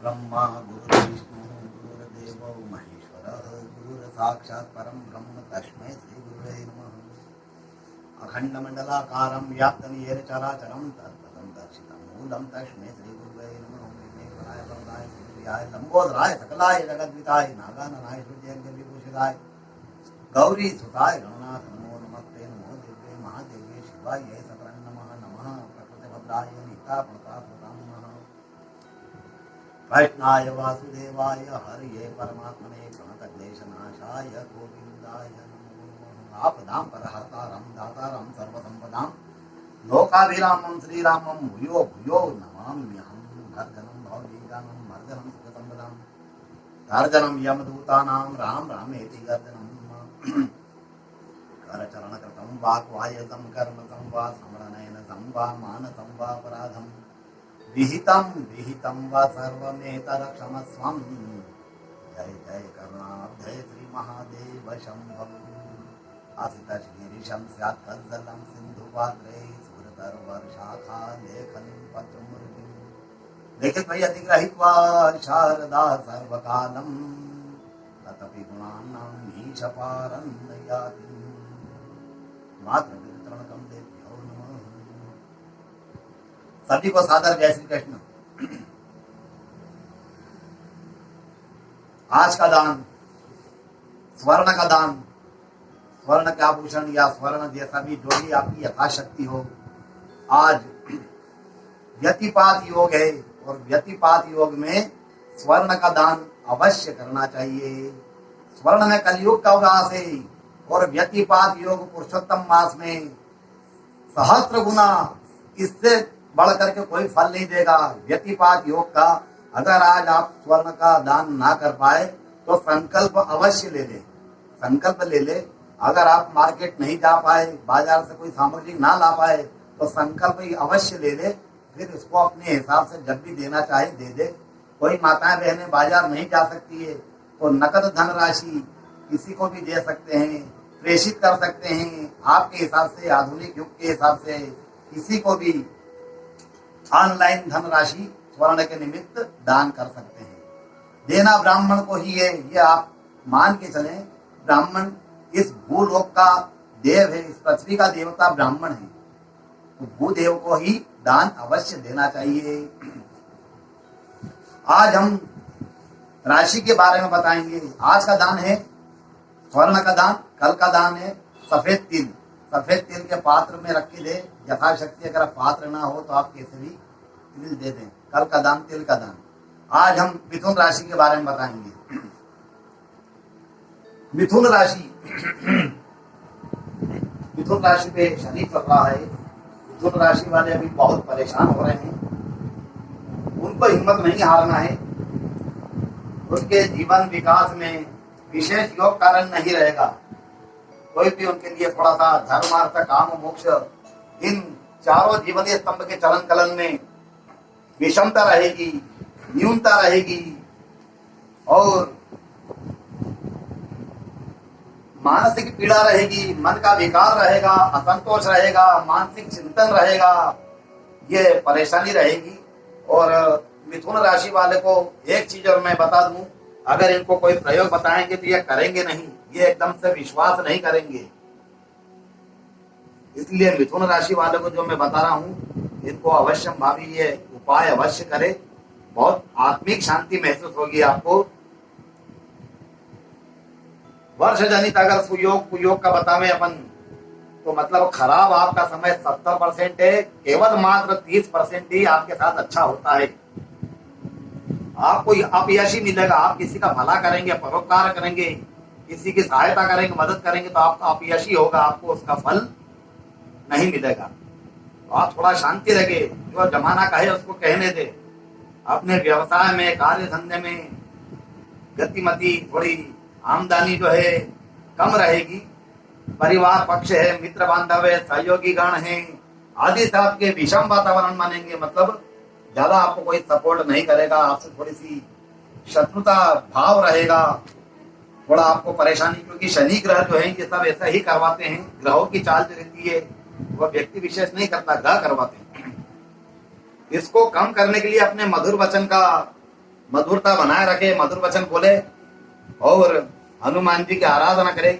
ब्रह्मा गुरुर्विष्णु गुरुर्देवो महेश्वरः गुरुर्साक्षात् परं ब्रह्म तस्मै श्री गुरुवे नमः। अखंडमंडलाकारं व्याप्तं येन चराचरं तत्पदं दर्शितं मूलं तस्मै श्री गुरुवे नमः। विघ्नेश्वराय वरदाय सूर्याय लंबोदराय सकलाय जगद्विताय नागाननाय सूर्यंगविभूषिताय गौरी सुताय गणनाथ नमो नमस्ते नमो दिव्ये महादेव्ये शिवाय सकलं नमः नमः प्रकृतिभद्राय नीतापणतासुतां नमः वैष्णाय वासुदेवाय हरये परमात्मने प्रणतक्लेशनाशाय गोविन्दाय नमो नमः। आपदां परहर्तारं दातारं सर्वसम्पदां लोकाभिरामं श्रीरामं भूयो भूयो नमाम्यहं। भर्जनं भवदीगानं मर्जनं सुखसम्पदां गर्जनं यमदूतानां राम रामेति गर्जनं करचरणकृतं वाक्वायतं कर्मतं वा स्मरणेन वा मानसं वा अपराधं विहितं वा सर्वमेतत्क्षमस्वं। जय जय करुणाब्धे श्री महादेव शंभो। आसितगिरिशं स्यात् कज्जलं सिन्धुपात्रे सुरतर्वर्षाखा लेखनीं पत्रमुर्गिं लिखित वै अधिग्रहीत्वा शारदा सर्वकालं तदपि गुणानां नीचपारं याति। मातृवितरणकं देभ्यो नमः। सभी को सादर जय श्री कृष्ण। आज का दान स्वर्ण का दान, स्वर्ण के आभूषण या स्वर्ण जैसा भी जो भी आपकी यथाशक्ति हो। आज व्यतिपात योग है और व्यतिपात योग में स्वर्ण का दान अवश्य करना चाहिए। स्वर्ण में कलयुग का उदास है और व्यतिपात योग पुरुषोत्तम मास में सहस्त्र गुना, इससे बढ़ करके कोई फल नहीं देगा व्यतिपात योग का। अगर आज आप स्वर्ण का दान ना कर पाए तो संकल्प अवश्य ले ले, संकल्प ले ले। अगर आप मार्केट नहीं जा पाए, बाजार से कोई सामग्री ना ला पाए तो संकल्प ही अवश्य ले ले। फिर इसको अपने हिसाब से जब भी देना चाहे दे दे। कोई माताएं बहनें बाजार नहीं जा सकती है तो नकद धनराशि किसी को भी दे सकते हैं, प्रेषित कर सकते हैं। आपके हिसाब से, आधुनिक युग के हिसाब से किसी को भी ऑनलाइन धनराशि स्वर्ण के निमित्त दान कर सकते हैं। देना ब्राह्मण को ही है, ये आप मान के चलें। ब्राह्मण इस भूलोक का देव है, इस पृथ्वी का देवता ब्राह्मण है, तो भूदेव को ही दान अवश्य देना चाहिए। आज हम राशि के बारे में बताएंगे। आज का दान है स्वर्ण का दान, कल का दान है सफेद तिल। सफेद तिल के पात्र में रख के दे यथाशक्ति। अगर पात्र ना हो तो आप कैसे भी तिल दे दें। कल का दान तिल का दान। आज हम मिथुन राशि के बारे में बताएंगे। मिथुन राशि मिथुन राशि पे शनि चल रहा है। मिथुन राशि वाले अभी बहुत परेशान हो रहे हैं। उनको हिम्मत नहीं हारना है। उनके जीवन विकास में विशेष योग कारण नहीं रहेगा। कोई भी उनके लिए थोड़ा सा धर्म अर्थ काम मोक्ष, इन चारों जीवनीय स्तंभ के चलन कलन में विषमता रहेगी, न्यूनता रहेगी और मानसिक पीड़ा रहेगी, मन का विकार रहेगा, असंतोष रहेगा, मानसिक चिंतन रहेगा, ये परेशानी रहेगी। और मिथुन राशि वाले को एक चीज और मैं बता दूं, अगर इनको कोई प्रयोग बताएंगे तो ये करेंगे नहीं, ये एकदम से विश्वास नहीं करेंगे। इसलिए मिथुन राशि वाले को जो मैं बता रहा हूं, इनको अवश्य भावी ये उपाय अवश्य करे। बहुत आत्मिक शांति महसूस होगी आपको। वर्ष जनित अगर सुयोग कुयोग का बतावे अपन तो मतलब खराब आपका समय 70% है, केवल मात्र 30% ही आपके साथ अच्छा होता है। आपको अपयशी मिलेगा। आप किसी का भला करेंगे, परोपकार करेंगे, किसी की सहायता करेंगे, मदद करेंगे तो आपका अपयशी होगा, आपको उसका फल नहीं मिलेगा। तो आप थोड़ा शांति रखे, जो जमाना कहे उसको कहने दे। अपने व्यवसाय में, कार्य धंधे में गतिमति, थोड़ी आमदनी जो है कम रहेगी। परिवार पक्ष है, मित्र बांधव है, सहयोगी गण है आदि से आपके विषम वातावरण मानेंगे। मतलब ज्यादा आपको कोई सपोर्ट नहीं करेगा, आपसे थोड़ी सी शत्रुता भाव रहेगा, थोड़ा आपको परेशानी। क्योंकि शनि ग्रह जो है ये सब ऐसा ही करवाते हैं। ग्रहों की चाल जो रहती है वह व्यक्ति विशेष नहीं करता, ग्रह करवाते हैं। इसको कम करने के लिए अपने मधुर वचन का मधुरता बनाए रखे, मधुर वचन बोले और हनुमान जी की आराधना करें।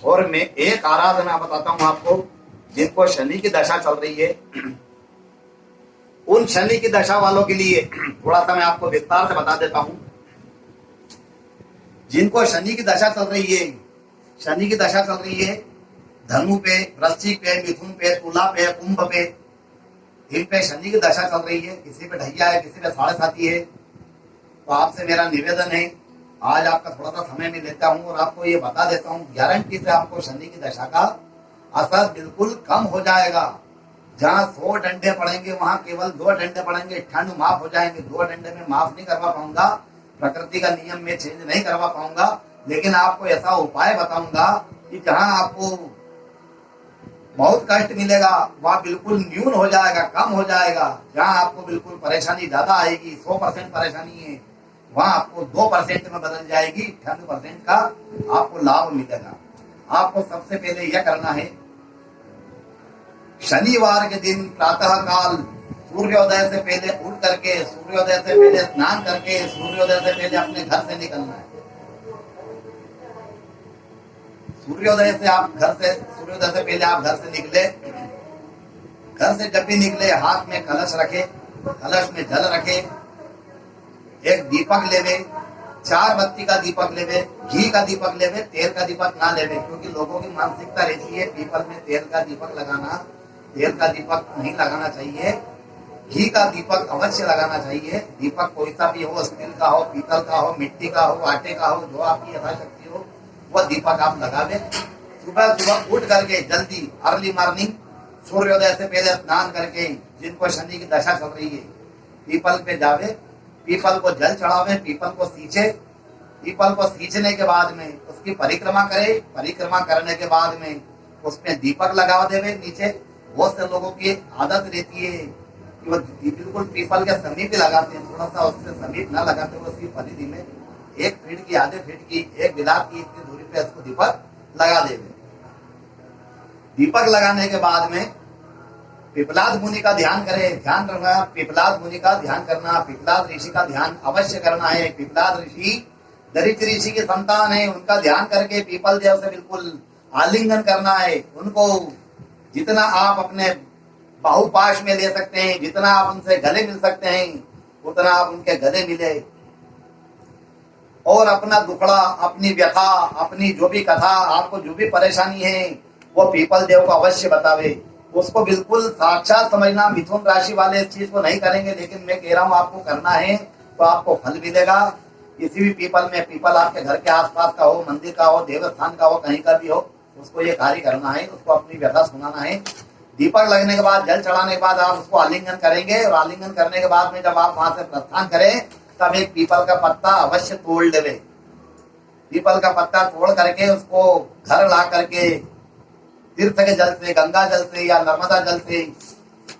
और मैं एक आराधना बताता हूं आपको, जिनको शनि की दशा चल रही है, उन शनि की दशा वालों के लिए थोड़ा सा मैं आपको विस्तार से बता देता हूं। जिनको शनि की दशा चल रही है, शनि की दशा चल रही है धनु पे, वृश्चिक पे, मिथुन पे, तुला पे, कुंभ पे, इन पे शनि की दशा चल रही है। किसी पे ढैया है, किसी पे साढ़े साथी है। तो आपसे मेरा निवेदन है, आज आपका थोड़ा सा समय में लेता हूं और आपको ये बता देता हूं, गारंटी से आपको शनि की दशा का असर बिल्कुल कम हो जाएगा। जहां 100 डंडे पड़ेंगे वहां केवल 2 डंडे पड़ेंगे, ठंड माफ हो जाएंगे। 2 डंडे में माफ नहीं करवा पाऊंगा, प्रकृति का नियम में चेंज नहीं करवा पाऊंगा, लेकिन आपको ऐसा उपाय बताऊंगा कि जहां आपको बहुत कष्ट मिलेगा वहां बिल्कुल न्यून हो जाएगा, कम हो जाएगा। जहां आपको बिल्कुल परेशानी ज्यादा आएगी, 100% परेशानी है, वहां आपको 2% में बदल जाएगी, 98% का आपको लाभ मिलेगा। आपको सबसे पहले यह करना है, शनिवार के दिन प्रातः काल सूर्योदय से पहले उठ करके, सूर्योदय से पहले स्नान करके, सूर्योदय से पहले अपने घर से निकलना है। सूर्योदय से पहले आप घर से निकले, घर से जब भी निकले हाथ में कलश रखे, कलश में जल रखे, एक दीपक लेवे, 4 बत्ती का दीपक लेवे, घी का दीपक लेवे, तेल का दीपक ना लेवे, क्योंकि लोगों की मानसिकता रहती है पीपल में तेल का दीपक लगाना, तेल का दीपक नहीं लगाना चाहिए, घी का दीपक अवश्य लगाना चाहिए। दीपक कोई सा भी हो, स्टील का हो, पीतल का हो, मिट्टी का हो, आटे का हो, जो आपकी यथाशक्ति हो वह दीपक आप लगावे। सुबह सुबह उठ करके जल्दी अर्ली मॉर्निंग सूर्योदय से पहले स्नान करके, जिनको शनि की दशा चल रही है, पीपल पे जावे, पीपल को जल चढ़ावे, पीपल को सींचे, पीपल को सींचने के बाद में उसकी परिक्रमा करे, परिक्रमा करने के बाद में उसमें दीपक लगा देवे नीचे। बहुत से लोगों की आदत रहती है कि वो बिल्कुल पीपल के समीप ही लगाते हैं, थोड़ा सा उससे समीप ना लगाते हुए उसकी परिधि में 1 फीट की, आधे फीट की, 1 बिलात की इतनी दूरी पे इसको दीपक लगा देवे। दीपक लगाने के बाद में पिपलाद मुनि का ध्यान करें, ध्यान रखना, पिपलाद मुनि का ध्यान करना, पिपलाद ऋषि का ध्यान अवश्य करना है। पिपलाद ऋषि दरिद्र ऋषि की संतान है, उनका ध्यान करके पीपल देव से बिल्कुल आलिंगन करना है। उनको जितना आप अपने बाहुपाश में ले सकते हैं, जितना आप उनसे गले मिल सकते हैं, उतना आप उनके गले मिले और अपना दुखड़ा, अपनी व्यथा, अपनी जो भी कथा, आपको जो भी परेशानी है वो पीपल देव को अवश्य बतावे। उसको बिल्कुल साक्षात समझना। मिथुन राशि वाले इस चीज को नहीं करेंगे, लेकिन मैं कह रहा हूं आपको करना है तो आपको फल मिलेगा। किसी भी पीपल में, पीपल आपके घर के आसपास का हो, मंदिर का हो, देवस्थान का हो, कहीं का भी हो, उसको ये कार्य करना है, उसको अपनी व्यथा सुनाना है। दीपक लगने के बाद, जल चढ़ाने के बाद आप उसको आलिंगन करेंगे और आलिंगन करने के बाद में जब आप वहां से प्रस्थान करें तब एक पीपल का पत्ता अवश्य तोड़ लेवे। पीपल का पत्ता तोड़ करके उसको घर ला करके तीर्थ के जल से, गंगा जल से या नर्मदा जल से,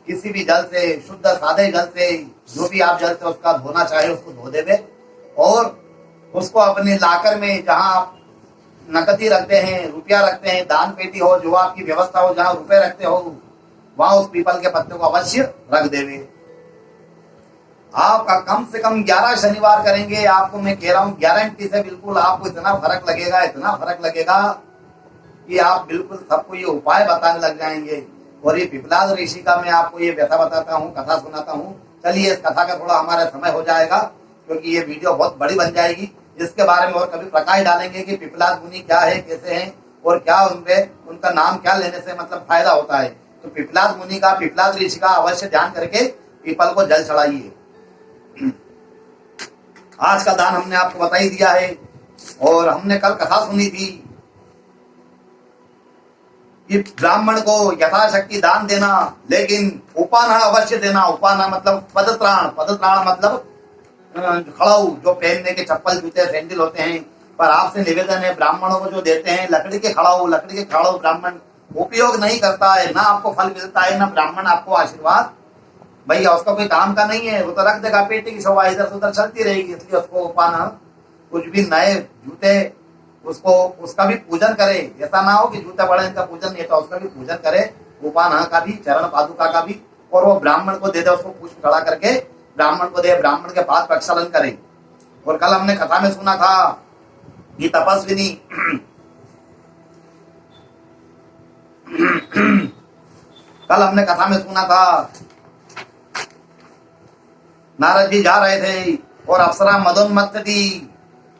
किसी भी जल से, शुद्ध सादे जल से, जो भी आप जल से उसका धोना चाहे उसको धो देवे और उसको अपने लाकर में, जहां आप नकदी रखते हैं, रुपया रखते हैं, दान पेटी हो, जो आपकी व्यवस्था हो, जहां रुपए रखते हो वहां उस पीपल के पत्ते को अवश्य रख देवे। आप कम से कम 11 शनिवार करेंगे, आपको मैं कह रहा हूं गारंटी से बिल्कुल आपको इतना फर्क लगेगा, इतना फर्क लगेगा कि आप बिल्कुल सबको ये उपाय बताने लग जाएंगे। और ये पिपलाद ऋषि का मैं आपको ये व्यथा बताता हूँ, कथा सुनाता हूँ। चलिए इस कथा का थोड़ा हमारा समय हो जाएगा क्योंकि ये वीडियो बहुत बड़ी बन जाएगी। इसके बारे में और कभी प्रकाश डालेंगे कि पिपलाद मुनि क्या है, कैसे हैं और क्या उनपे, उनका नाम क्या लेने से मतलब फायदा होता है। तो पिपलाद मुनि का, पिपलाद ऋषि का अवश्य ध्यान करके पीपल को जल चढ़ाइए। आज का दान हमने आपको बता ही दिया है और हमने कल कथा सुनी थी कि ब्राह्मण को यथाशक्ति दान देना, लेकिन उपाना अवश्य देना। उपाना मतलब पदत्राण, पदत्राण मतलब खड़ाऊ, जो पहनने के चप्पल, जूते, सैंडल होते हैं। पर आपसे निवेदन है, ब्राह्मणों को जो देते हैं लकड़ी के खड़ाऊ, लकड़ी के खड़ाऊ ब्राह्मण उपयोग नहीं करता है, ना आपको फल मिलता है, ना ब्राह्मण आपको आशीर्वाद, भैया उसका कोई काम का नहीं है, वो तो रख देगा, पेटी की शोभा इधर से उधर चलती रहेगी। इसलिए उसको उपाना, कुछ भी नए जूते, उसको उसका भी पूजन करे। ऐसा ना हो कि जूते बड़े इनका पूजन नहीं था, उसका भी पूजन करे, उपाना का भी, चरण पादुका का भी, और वो ब्राह्मण को दे दे, उसको पुष्प चढ़ा करके ब्राह्मण को दे, ब्राह्मण के पास प्रक्षालन करे। और कल हमने कथा में सुना था कि तपस्विनी कल हमने कथा में सुना था नारद जी जा रहे थे और अप्सरा मदोन्मत्त थी।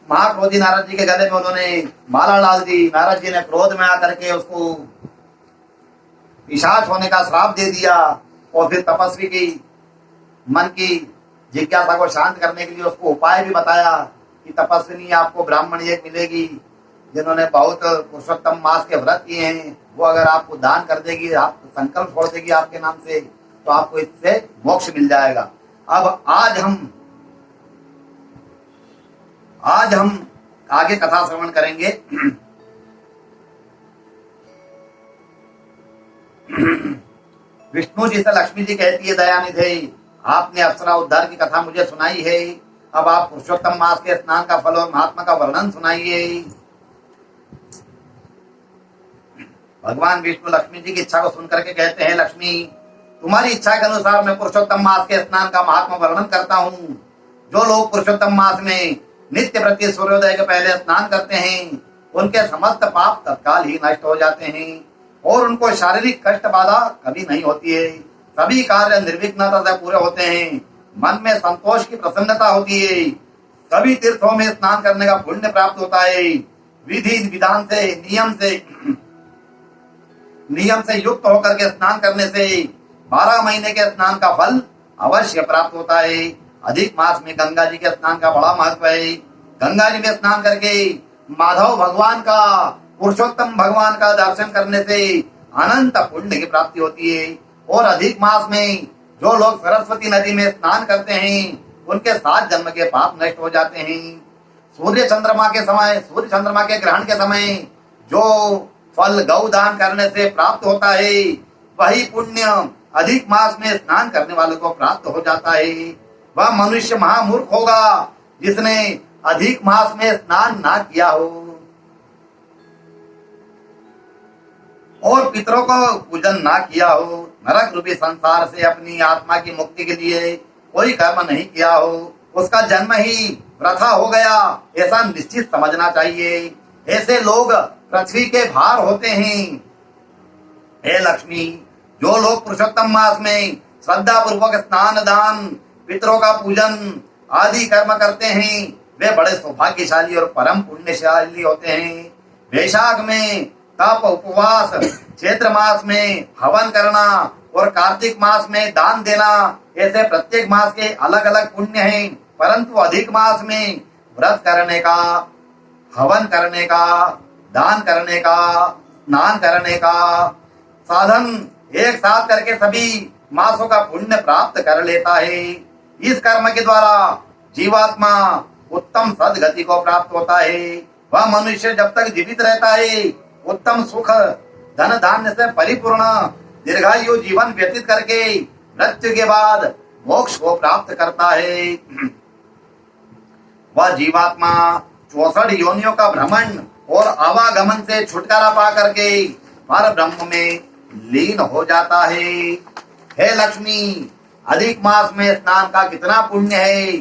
महाक्रोधी नारद जी के गले में उन्होंने माला डाल दी। नारद जी ने क्रोध में आकर के उसको पिशाच होने का श्राप दे दिया और फिर तपस्वी की मन की जिज्ञासा को शांत करने के लिए उसको उपाय भी बताया कि तपस्विनी आपको ब्राह्मण एक मिलेगी जिन्होंने बहुत पुरुषोत्तम मास के व्रत किए हैं, वो अगर आपको दान कर देगी, आप संकल्प छोड़ देगी आपके नाम से, तो आपको इससे मोक्ष मिल जाएगा। अब आज हम आगे कथा श्रवण करेंगे। विष्णु जी से लक्ष्मी जी कहती है, दयानिधे आपने अप्सरा उद्धार की कथा मुझे सुनाई है, अब आप पुरुषोत्तम मास के स्नान का फल और महात्मा का वर्णन सुनाइए। भगवान विष्णु लक्ष्मी जी की इच्छा को सुनकर के कहते हैं, लक्ष्मी तुम्हारी इच्छा के अनुसार मैं पुरुषोत्तम मास के स्नान का महात्मा वर्णन करता हूँ। जो लोग पुरुषोत्तम मास में नित्य प्रति सूर्योदय के पहले स्नान करते हैं उनके समस्त पाप तत्काल ही नष्ट हो जाते हैं और उनको शारीरिक कष्ट बाधा कभी नहीं होती है। सभी कार्य निर्विघ्नता से पूरे होते हैं। मन में संतोष की प्रसन्नता होती है। सभी तीर्थों में स्नान करने का पुण्य प्राप्त होता है। विधि विधान से नियम से युक्त होकर के स्नान करने से 12 महीने के स्नान का फल अवश्य प्राप्त होता है। अधिक मास में गंगा जी के स्नान का बड़ा महत्व है। गंगा जी में स्नान करके माधव भगवान का, पुरुषोत्तम भगवान का दर्शन करने से अनंत पुण्य की प्राप्ति होती है। और अधिक मास में जो लोग सरस्वती नदी में स्नान करते हैं उनके 7 जन्म के पाप नष्ट हो जाते हैं। सूर्य चंद्रमा के ग्रहण के समय जो फल गौदान करने से प्राप्त होता है वही पुण्य अधिक मास में स्नान करने वालों को प्राप्त हो जाता है। वह मनुष्य महामूर्ख होगा जिसने अधिक मास में स्नान ना किया हो और पितरों को पूजन ना किया हो, नरक रूपी संसार से अपनी आत्मा की मुक्ति के लिए कोई कर्म नहीं किया हो, उसका जन्म ही वृथा हो गया, ऐसा निश्चित समझना चाहिए। ऐसे लोग पृथ्वी के भार होते हैं। हे लक्ष्मी, जो लोग पुरुषोत्तम मास में श्रद्धा पूर्वक स्नान दान पितरों का पूजन आदि कर्म करते हैं वे बड़े सौभाग्यशाली और परम पुण्यशाली होते हैं। वैशाख में तप उपवास, चैत्र मास में हवन करना और कार्तिक मास में दान देना, ऐसे प्रत्येक मास के अलग अलग पुण्य हैं। परंतु अधिक मास में व्रत करने का, हवन करने का, दान करने का, स्नान करने का साधन एक साथ करके सभी मासों का पुण्य प्राप्त कर लेता है। इस कर्म के द्वारा जीवात्मा उत्तम सदगति को प्राप्त होता है। वह मनुष्य जब तक जीवित रहता है उत्तम सुख धन धान्य से परिपूर्ण दीर्घायु जीवन व्यतीत करके मृत्यु के बाद मोक्ष को प्राप्त करता है। वह जीवात्मा 64 योनियों का भ्रमण और आवागमन से छुटकारा पा करके पर ब्रह्म में लीन हो जाता है। हे लक्ष्मी, अधिक मास में स्नान का कितना पुण्य है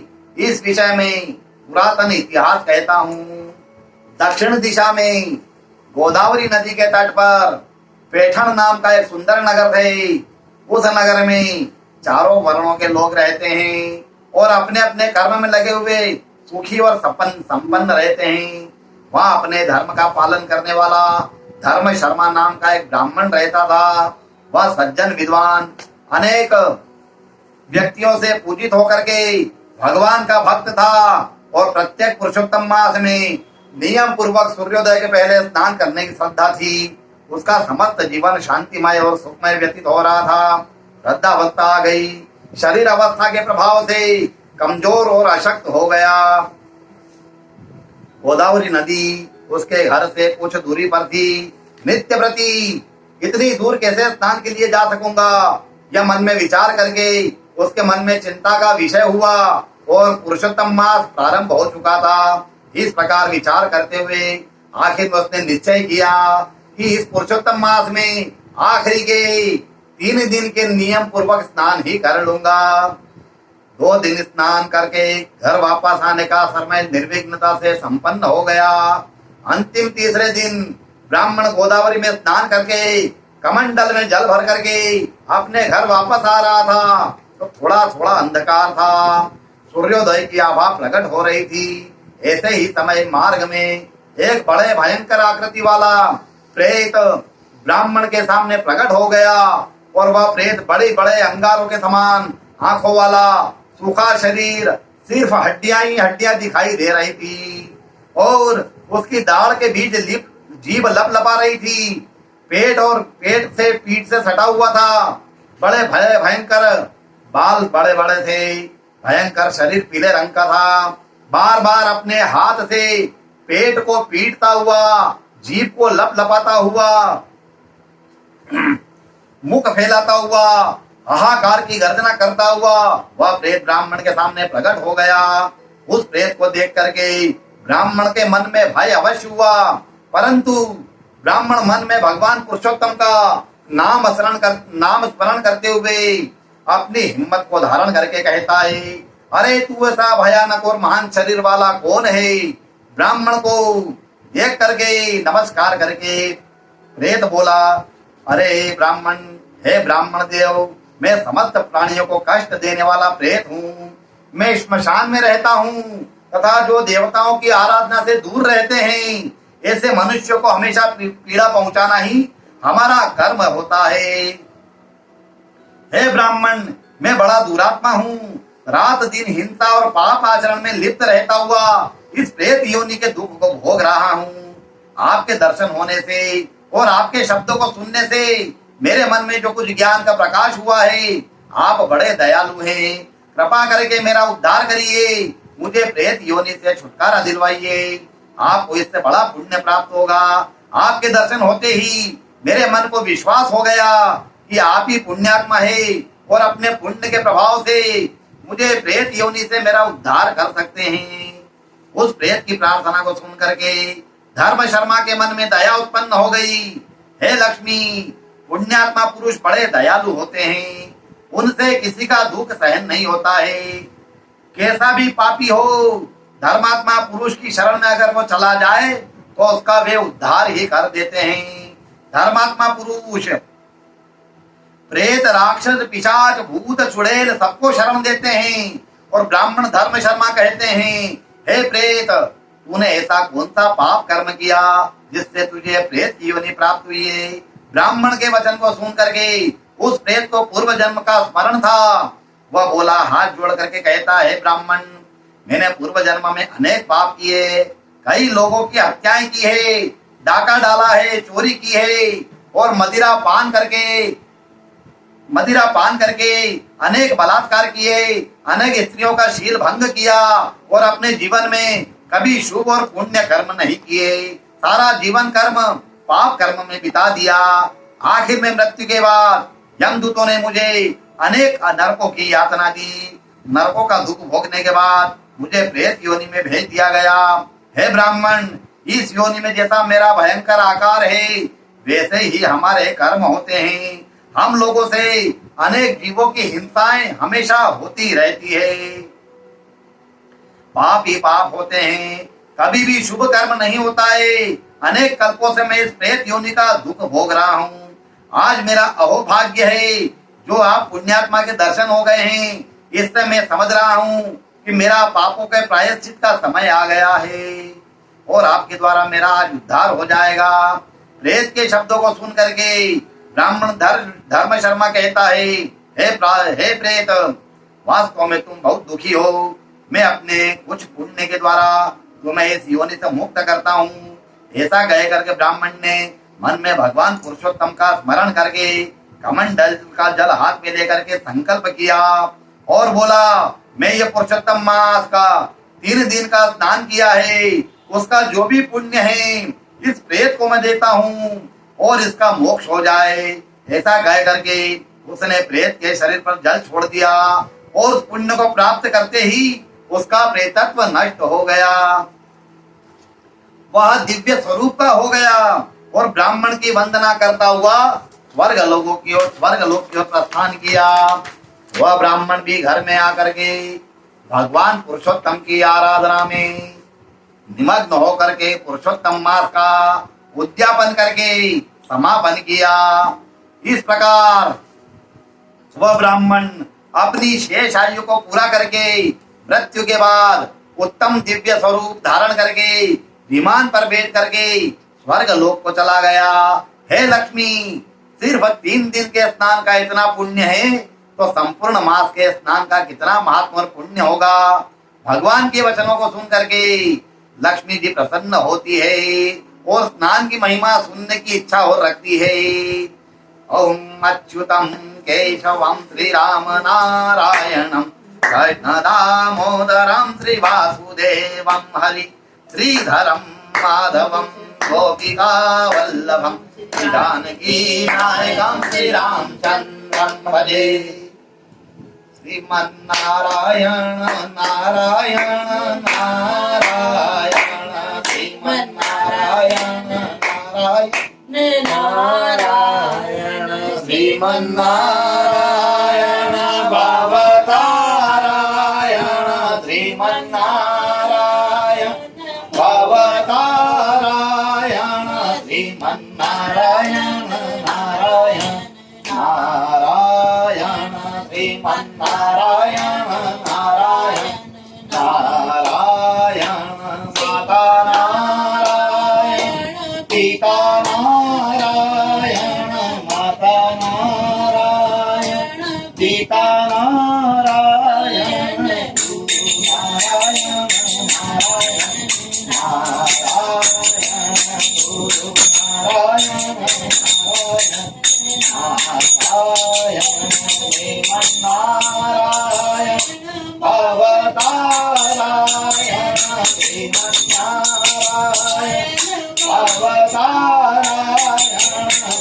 इस विषय में पुरातन इतिहास कहता हूँ। दक्षिण दिशा में गोदावरी नदी के तट पर पैठण नाम का एक सुंदर नगर है। उस नगर में चारों वर्णों के लोग रहते हैं और अपने अपने कर्म में लगे हुए सुखी और संपन्न रहते हैं। वहाँ अपने धर्म का पालन करने वाला धर्म शर्मा नाम का एक ब्राह्मण रहता था। वह सज्जन विद्वान अनेक व्यक्तियों से पूजित होकर के भगवान का भक्त था और प्रत्येक पुरुषोत्तम मास में नियम पूर्वक सूर्योदय के पहले स्नान करने की श्रद्धा थी। उसका समस्त जीवन शांतिमय और सुखमय व्यतीत हो रहा था। वृद्धावस्था आ गई, शरीर अवस्था के प्रभाव से कमजोर और अशक्त हो गया। गोदावरी नदी उसके घर से कुछ दूरी पर थी। नित्य प्रति इतनी दूर कैसे स्नान के लिए जा सकूंगा, यह मन में विचार करके उसके मन में चिंता का विषय हुआ और पुरुषोत्तम मास प्रारंभ हो चुका था। इस प्रकार विचार करते हुए आखिर में उसने निश्चय किया कि इस पुरुषोत्तम मास में आखिरी के 3 दिन के नियम पूर्वक स्नान ही कर लूंगा। 2 दिन स्नान करके घर वापस आने का समय निर्विघ्नता से संपन्न हो गया। अंतिम तीसरे दिन ब्राह्मण गोदावरी में स्नान करके कमंडल में जल भर करके अपने घर वापस आ रहा था तो थोड़ा थोड़ा अंधकार था। सूर्योदय की आभा प्रकट हो रही थी। ऐसे ही समय मार्ग में एक बड़े भयंकर आकृति वाला प्रेत ब्राह्मण के सामने प्रकट हो गया और वह प्रेत बड़े बड़े अंगारों के समान आंखों वाला, सूखा शरीर, सिर्फ हड्डियां ही हड्डियां दिखाई दे रही थी और उसकी दाढ़ के बीच जीभ लपलपा रही थी। पेट से पीठ से सटा हुआ था। बड़े भयंकर बाल बड़े बड़े थे। भयंकर शरीर पीले रंग का था। बार बार अपने हाथ से पेट को पीटता हुआ, जीभ को लपलपाता हुआ, मुख फैलाता हुआ, हाहाकार की गर्जना करता हुआ वह प्रेत ब्राह्मण के सामने प्रकट हो गया। उस प्रेत को देख करके ब्राह्मण के मन में भय अवश्य हुआ, परंतु ब्राह्मण मन में भगवान पुरुषोत्तम का नाम स्मरण करते हुए अपनी हिम्मत को धारण करके कहता है, अरे तू ऐसा भयानक और महान शरीर वाला कौन है? ब्राह्मण को देख करके नमस्कार करके प्रेत बोला, अरे ब्राह्मण, हे ब्राह्मण देव, मैं समस्त प्राणियों को कष्ट देने वाला प्रेत हूँ। मैं श्मशान में रहता हूँ तथा जो देवताओं की आराधना से दूर रहते हैं ऐसे मनुष्यों को हमेशा पीड़ा पहुंचाना ही हमारा कर्म होता है। हे ब्राह्मण, मैं बड़ा दुरात्मा हूँ। रात दिन हिंसा और पाप आचरण में लिप्त रहता हुआ इस प्रेत योनि के दुख को भोग रहा हूँ। आपके दर्शन होने से और आपके शब्दों को सुनने से मेरे मन में जो कुछ ज्ञान का प्रकाश हुआ है, आप बड़े दयालु हैं। कृपा करके मेरा उद्धार करिए, मुझे प्रेत योनि से छुटकारा दिलवाइए। आपको इससे बड़ा पुण्य प्राप्त होगा। आपके दर्शन होते ही मेरे मन को विश्वास हो गया कि आप ही पुण्यात्मा है और अपने पुण्य के प्रभाव से मुझे प्रेत योनि से मेरा उद्धार कर सकते हैं। उस प्रेत की प्रार्थना को सुन करके धर्म शर्मा के मन में दया उत्पन्न हो गई। हे लक्ष्मी, पुण्यात्मा पुरुष बड़े दयालु होते हैं, उनसे किसी का दुख सहन नहीं होता है। कैसा भी पापी हो, धर्मात्मा पुरुष की शरण में अगर वो चला जाए तो उसका वे उद्धार ही कर देते हैं। धर्मात्मा पुरुष प्रेत, राक्षस, पिशाच, भूत, चुड़ैल सबको शरण देते हैं और ब्राह्मण धर्म शर्मा कहते हैं, हे प्रेत, तूने ऐसा कौन सा पाप कर्म किया जिससे तुझे प्रेत की योनि प्राप्त हुई है? ब्राह्मण के वचन को सुन करके उस प्रेत को पूर्व जन्म का स्मरण था। वह बोला, हाथ जोड़ करके कहता है, ब्राह्मण, मैंने पूर्व जन्म में अनेक पाप किए, कई लोगों की हत्याएं की है, डाका डाला है, चोरी की है और मदिरा पान करके अनेक बलात्कार किए, अनेक स्त्रियों का शील भंग किया और अपने जीवन में कभी शुभ और पुण्य कर्म नहीं किए। सारा जीवन कर्म पाप कर्म में बिता दिया। आखिर में मृत्यु के बाद यमदूतों ने मुझे अनेक नरकों की यातना दी। नरकों का दुख भोगने के बाद मुझे प्रेत योनि में भेज दिया गया। हे ब्राह्मण, इस योनि में जैसा मेरा भयंकर आकार है वैसे ही हमारे कर्म होते हैं। हम लोगों से अनेक जीवों की हिंसाएं हमेशा होती रहती है। पाप ही पाप होते हैं, कभी भी शुभ कर्म नहीं होता है। अनेक कल्पों से मैं इस प्रेत योनि का दुख भोग रहा हूँ। आज मेरा अहोभाग्य है जो आप पुण्यात्मा के दर्शन हो गए हैं। इससे मैं समझ रहा हूँ कि मेरा पापों के प्रायश्चित का समय आ गया है और आपके द्वारा मेरा आज उद्धार हो जाएगा। प्रेत के शब्दों को सुन करके ब्राह्मण धर्म शर्मा कहता है, हे प्रेत, वास्तव में तुम बहुत दुखी हो। मैं अपने कुछ पुण्य के द्वारा तुम्हें इस योनि से मुक्त करता हूँ। ऐसा कह करके ब्राह्मण ने मन में भगवान पुरुषोत्तम का स्मरण करके कमंडल का जल हाथ में लेकर के संकल्प किया और बोला, मैं ये पुरुषोत्तम मास का 3 दिन का स्नान किया है, उसका जो भी पुण्य है इस प्रेत को मैं देता हूँ और इसका मोक्ष हो जाए। ऐसा कह करके उसने प्रेत के शरीर पर जल छोड़ दिया और उस पुण्य को प्राप्त करते ही उसका प्रेतत्व नष्ट हो गया। वह दिव्य स्वरूप का हो गया और ब्राह्मण की वंदना करता हुआ स्वर्ग लोक की ओर प्रस्थान किया। वह ब्राह्मण भी घर में आकर के भगवान पुरुषोत्तम की आराधना में निमग्न होकर के पुरुषोत्तम मास का उद्यापन करके समापन किया। इस प्रकार वह ब्राह्मण अपनी शेष आयु को पूरा करके मृत्यु के बाद उत्तम दिव्य स्वरूप धारण करके विमान पर बैठ करके स्वर्ग लोक को चला गया। हे लक्ष्मी, सिर्फ 3 दिन के स्नान का इतना पुण्य है तो संपूर्ण मास के स्नान का कितना महात्मा और पुण्य होगा। भगवान के वचनों को सुन करके लक्ष्मी जी प्रसन्न होती है और स्नान की महिमा सुनने की इच्छा हो रखती है। ओम अच्युतम केशवम श्री राम नारायणम कृष्ण दामोदरम श्री वासुदेवम हरि श्रीधरम माधवम गोपिका वल्लभम जानकी नायकम श्री रामचंद्रम भजे। श्रीमन्नारायण नारायण नारायण श्रीमन्नारायण नारायण नारायण श्रीमन्नारायण भवतारायण श्रीमन्नारायण भवतारायण श्रीमन्नारायण नारायण नारायण श्रीमन्नारायण नारायण नारायण माता नारायण पिता नारायण माता नारायण पिता नारायण नारायण गुरु नारायण श्रीमन्नारायण अवतारायण श्रीमन्नारायण अवतारायण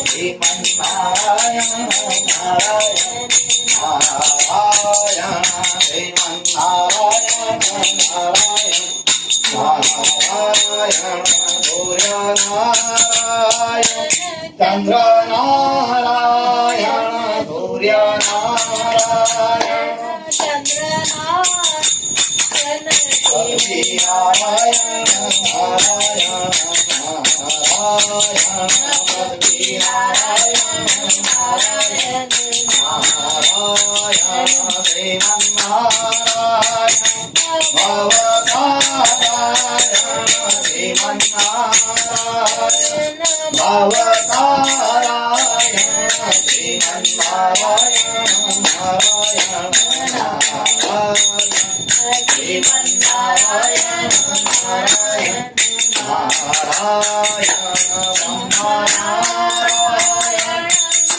श्रीमन्नारायण नारायण नारायण श्रीमन्नारायण नारायण नारायण सूर्य नारायण चंद्र नारायण सूर्य नारायण चंद्र नारायण नारायण नारायण नारायण नारायण नारायण श्रीमन्नारायण भवतारायण श्रीमन्नारायण भवतारायण श्रीमन्नारायण नारायण नारायण श्रीमन्नारायण नारायण नारायण ब्रह्मनारायण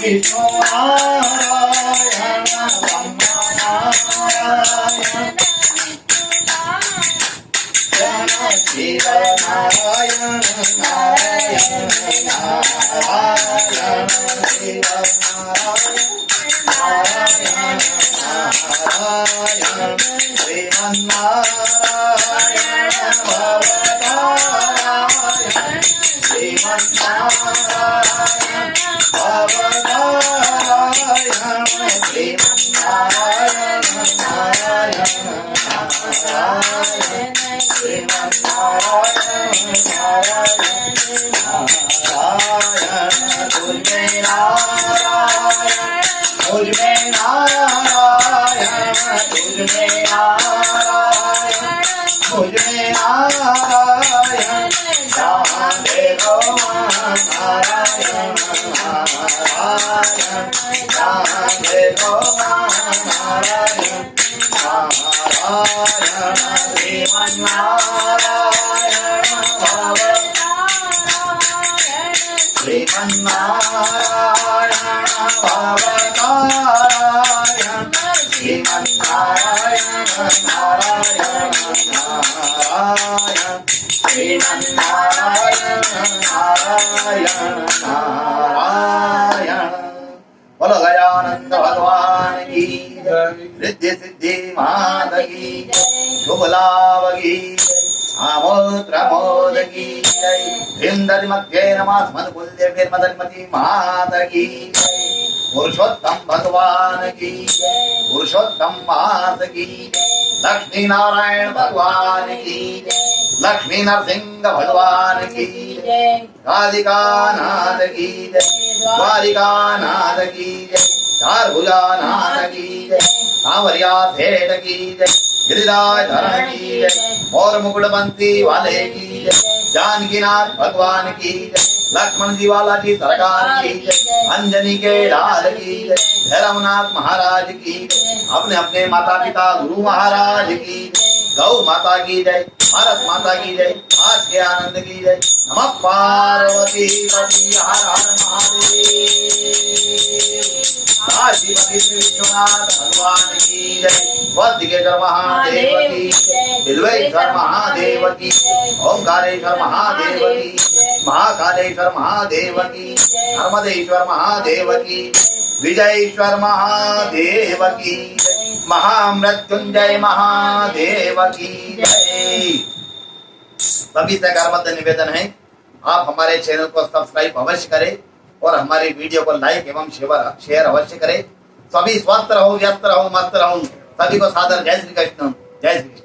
विष्णु नारायण ब्रह्मनारायण शिव नारायण नारायण नारायण शिव नारायण नारायण नारायण श्रीमन्नारायण भवतारायण श्रीमन्नारायण भवतारायण श्रीमन्नारायण नारायण नारायण श्रीमन्नारायण नारायण नारायण तुझे नारायण तुझे नारायण तुझे नारायण तुझे नारायण जहाँ देखो नारायण नारायण जहाँ देखो नारायण नारायण श्रीमन्नारायण भवतारायण श्रीमन्नारायण भवतारायण श्रीमन्नारायण नारायण नारायण श्रीमन्नारायण नारायण नारायण। बोलो गजानंद भगवान की रिद्धि सिद्धि माता की शुभ लाभ की आमोद प्रमोद की जय। मध्ये नमः स्मद कुल्य फिर मदनमती माता की पुरुषोत्तम भगवान की, पुरुषोत्तम मास की, लक्ष्मी नारायण भगवान की, लक्ष्मी नरसिंह भगवान की, राधिका नाथ की जय, द्वारिका नाथ की जय, चार भुजा नाथ की जय, सांवरिया सेठ की जय, गिरिराज धरण की जय, और मुकुटबंसी वाले की जय, जानकीनाथ भगवान की जय, लक्ष्मण जी वाला जी सरकार की जय, अंजनी के लाल की जय, भैरवनाथ महाराज की जय, अपने अपने माता पिता गुरु महाराज की जय, गौ माता की जय, भारत माता की जय, आज के आनंद की जय। नमः पार्वती पति हर हर महादेव, काशीपति श्री विश्वनाथ भगवान की जय, वज्रकेश्वर महादेव की जय, बिल्वेश्वर महादेव की, ओंकारेश्वर महादेव की, महाकालेश्वर महादेव की, नर्मदेश्वर महादेव की, विजयेश्वर महादेव की, महामृत्युंजय महादेव की जय। सभी से करबद्ध निवेदन है, आप हमारे चैनल को सब्सक्राइब अवश्य करें और हमारी वीडियो को लाइक एवं शेयर अवश्य करें। सभी स्वस्थ रहो, व्यस्त रहो, मस्त रहो। सभी को सादर जय श्री कृष्ण, जय श्री कृष्ण।